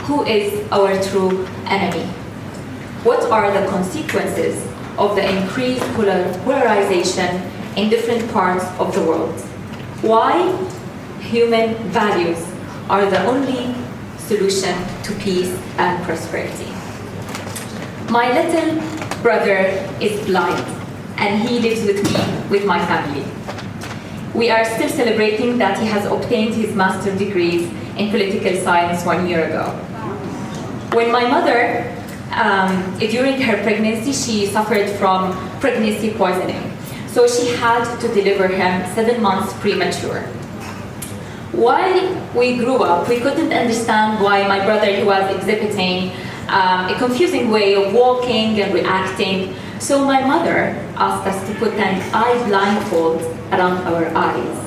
who is our true enemy? What are the consequences of the increased polarization in different parts of the world? Why human values are the only solution to peace and prosperity. My little brother is blind, and he lives with me, with my family. We are still celebrating that he has obtained his master's degrees in political science 1 year ago. When my mother, during her pregnancy, she suffered from pregnancy poisoning. So she had to deliver him 7 months premature. While we grew up, we couldn't understand why my brother, who was exhibiting a confusing way of walking and reacting. So my mother asked us to put an eye blindfold around our eyes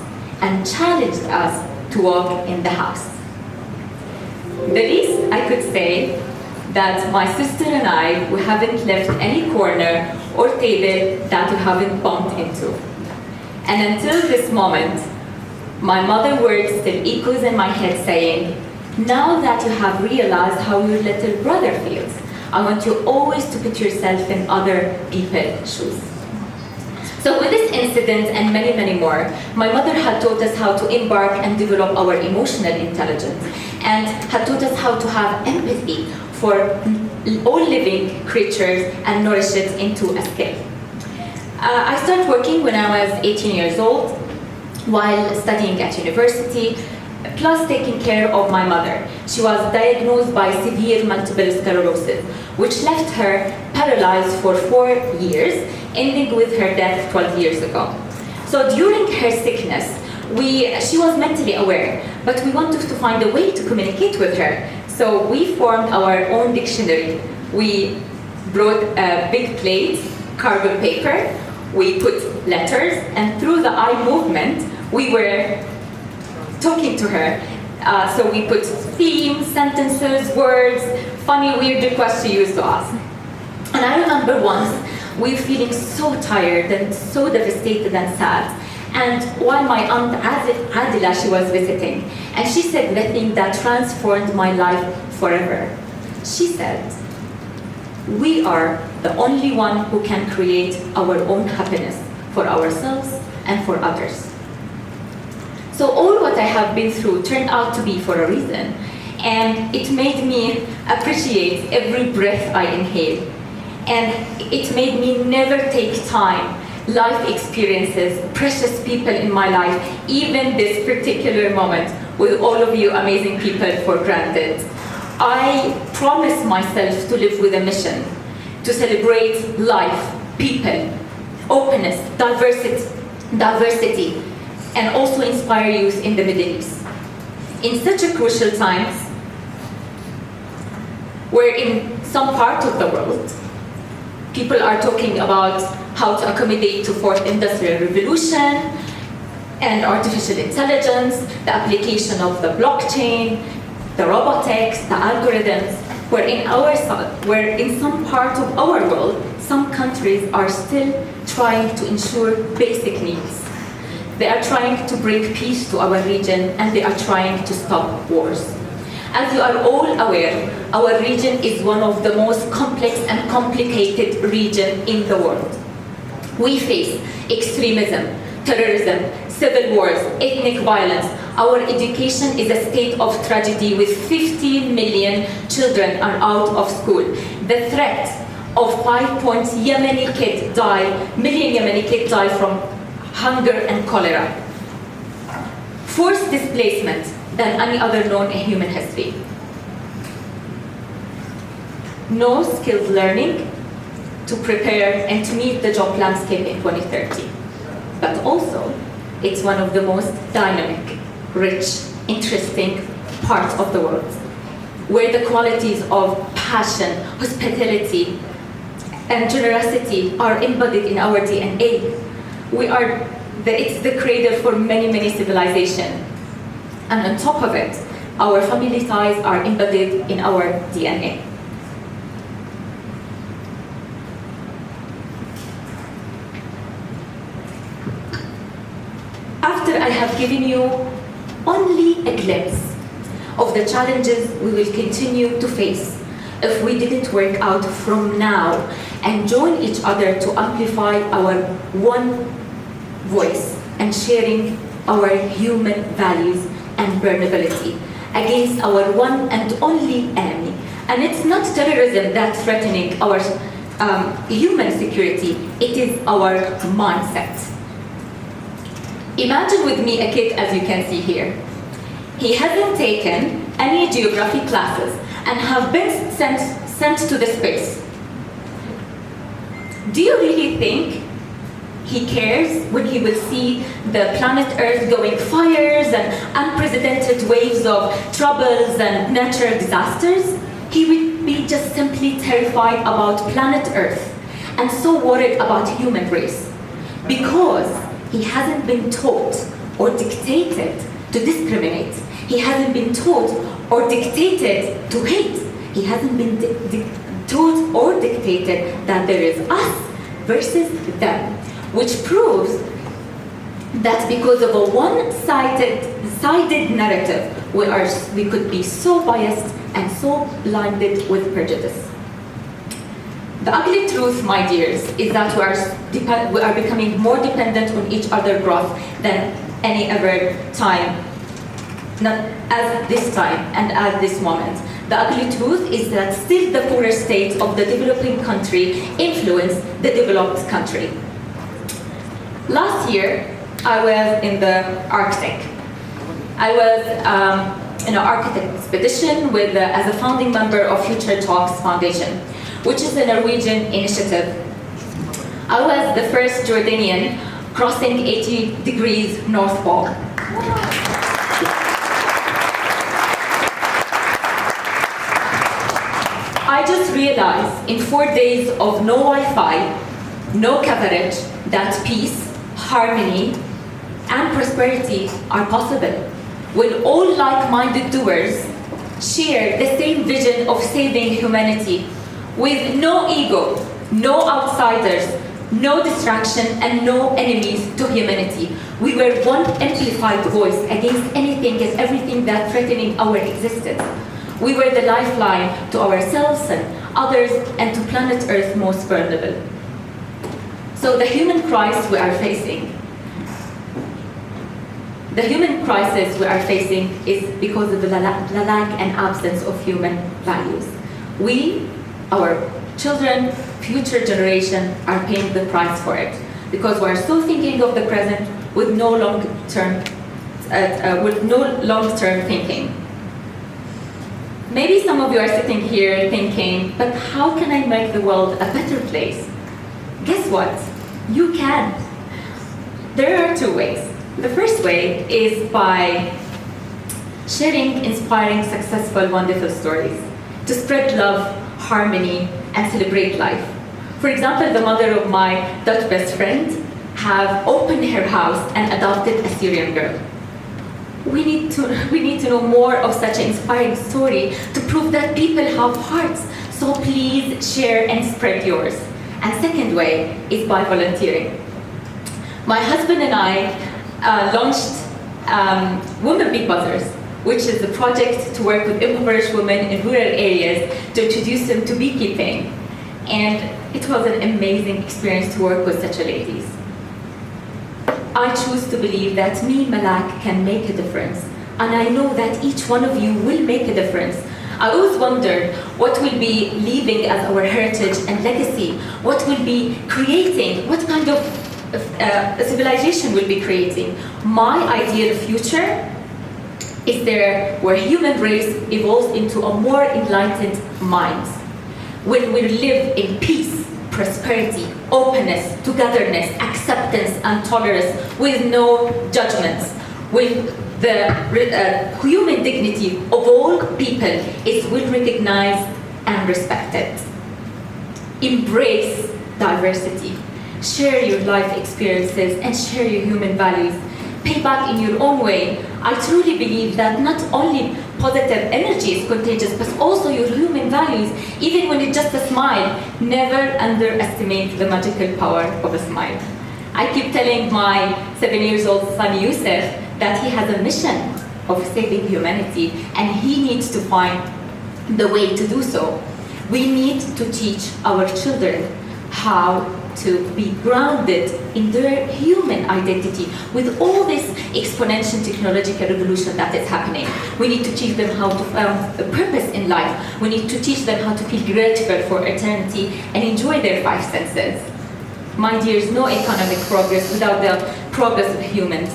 and challenged us to walk in the house. The least I could say that my sister and I, we haven't left any corner or table that we haven't bumped into. And until this moment, my mother's words still echoes in my head saying, now that you have realized how your little brother feels, I want you always to put yourself in other people's shoes. So with this incident and many, many more, my mother had taught us how to embark and develop our emotional intelligence, and had taught us how to have empathy for all living creatures and nourish it into a skill. I started working when I was 18 years old while studying at university, plus taking care of my mother. She was diagnosed by severe multiple sclerosis, which left her paralyzed for 4 years, ending with her death 12 years ago. So during her sickness, she was mentally aware, but we wanted to find a way to communicate with her. So we formed our own dictionary. We brought a big plate, carbon paper, we put letters, and through the eye movement, we were talking to her. So we put themes, sentences, words, funny, weird requests she used to ask. And I remember once, we were feeling so tired and so devastated and sad. And while my aunt Adila, she was visiting, and she said the thing that transformed my life forever. She said, we are the only one who can create our own happiness for ourselves and for others. So all what I have been through turned out to be for a reason, and it made me appreciate every breath I inhale, and it made me never take time, life experiences, precious people in my life, even this particular moment with all of you amazing people for granted. I promised myself to live with a mission, to celebrate life, people, openness, diversity, and also inspire youth in the Middle East. In such a crucial times, where in some part of the world, people are talking about how to accommodate to fourth industrial revolution and artificial intelligence, the application of the blockchain, the robotics, the algorithms, where in some part of our world, some countries are still trying to ensure basic needs. They are trying to bring peace to our region, and they are trying to stop wars. As you are all aware, our region is one of the most complex and complicated regions in the world. We face extremism, terrorism, civil wars, ethnic violence. Our education is a state of tragedy, with 15 million children are out of school. The threat of 5 million Yemeni kids die from hunger and cholera. Forced displacement than any other known in human history. No skilled learning to prepare and to meet the job landscape in 2030. But also, it's one of the most dynamic, rich, interesting parts of the world, where the qualities of passion, hospitality, and generosity are embodied in our DNA. It's the cradle for many, many civilizations. And on top of it, our family ties are embedded in our DNA. After I have given you only a glimpse of the challenges we will continue to face if we didn't work out from now and join each other to amplify our one voice and sharing our human values and vulnerability against our one and only enemy. And it's not terrorism that's threatening our human security, it is our mindset. Imagine with me a kid, as you can see here. He hasn't taken any geography classes and have been sent to the space. Do you really think he cares when he will see the planet Earth going fires and unprecedented waves of troubles and natural disasters? He would be just simply terrified about planet Earth and so worried about human race because he hasn't been taught or dictated to discriminate. He hasn't been taught or dictated to hate. He hasn't been taught or dictated that there is us versus them, which proves that because of a one-sided narrative, we could be so biased and so blinded with prejudice. The ugly truth, my dears, is that we are becoming more dependent on each other's growth than any other time, not as this time and at this moment. The ugly truth is that still the poorer states of the developing country influence the developed country. Last year, I was in the Arctic. I was in an Arctic expedition as a founding member of Future Talks Foundation, which is a Norwegian initiative. I was the first Jordanian crossing 80 degrees North Pole. I just realized in 4 days of no Wi-Fi, no coverage, that peace, harmony, and prosperity are possible when all like-minded doers share the same vision of saving humanity with no ego, no outsiders, no distraction, and no enemies to humanity. We were one amplified voice against anything and everything that threatening our existence. We were the lifeline to ourselves and others and to planet Earth most vulnerable. So the human crisis we are facing is because of the lack and absence of human values. We, our children, future generation are paying the price for it because we are still thinking of the present with no long-term thinking. Maybe some of you are sitting here thinking, but how can I make the world a better place? Guess what? You can. There are two ways. The first way is by sharing inspiring, successful, wonderful stories to spread love, harmony, and celebrate life. For example, the mother of my Dutch best friend have opened her house and adopted a Syrian girl. We need to know more of such an inspiring story to prove that people have hearts. So please share and spread yours. And second way is by volunteering. My husband and I launched Women Bee Buzzers, which is a project to work with impoverished women in rural areas to introduce them to beekeeping. And it was an amazing experience to work with such ladies. I choose to believe that me, Malak, can make a difference. And I know that each one of you will make a difference. I always wondered what will be leaving as our heritage and legacy, what will be creating, what kind of civilization will be creating. My ideal future is there where human race evolves into a more enlightened mind, when we live in peace, prosperity, openness, togetherness, acceptance, and tolerance with no judgments, when the human dignity of all people is well recognized and respected. Embrace diversity. Share your life experiences and share your human values. Pay back in your own way. I truly believe that not only positive energy is contagious, but also your human values, even when it's just a smile. Never underestimate the magical power of a smile. I keep telling my 7-year-old son Yusuf that he has a mission of saving humanity, and he needs to find the way to do so. We need to teach our children how to be grounded in their human identity with all this exponential technological revolution that is happening. We need to teach them how to find a purpose in life. We need to teach them how to feel grateful for eternity and enjoy their five senses. My dears, no economic progress without the progress of humans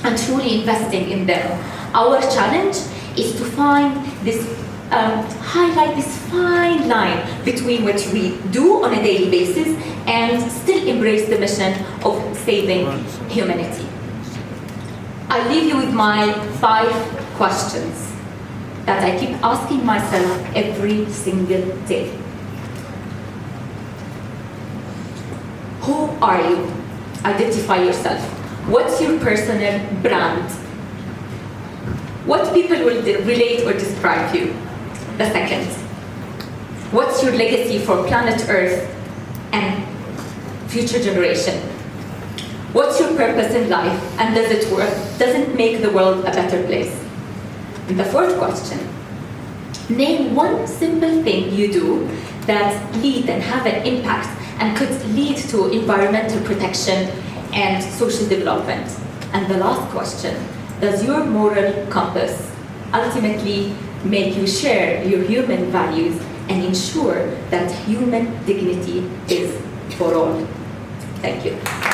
and truly investing in them. Our challenge is to find this highlight this fine line between what we do on a daily basis and still embrace the mission of saving humanity. I leave you with my 5 questions that I keep asking myself every single day. Who are you? Identify yourself. What's your personal brand? What people will relate or describe you? The second, what's your legacy for planet Earth and future generation? What's your purpose in life, and does it make the world a better place? And the fourth question, name one simple thing you do that lead and have an impact and could lead to environmental protection and social development. And the last question, does your moral compass ultimately make you share your human values and ensure that human dignity is for all? Thank you.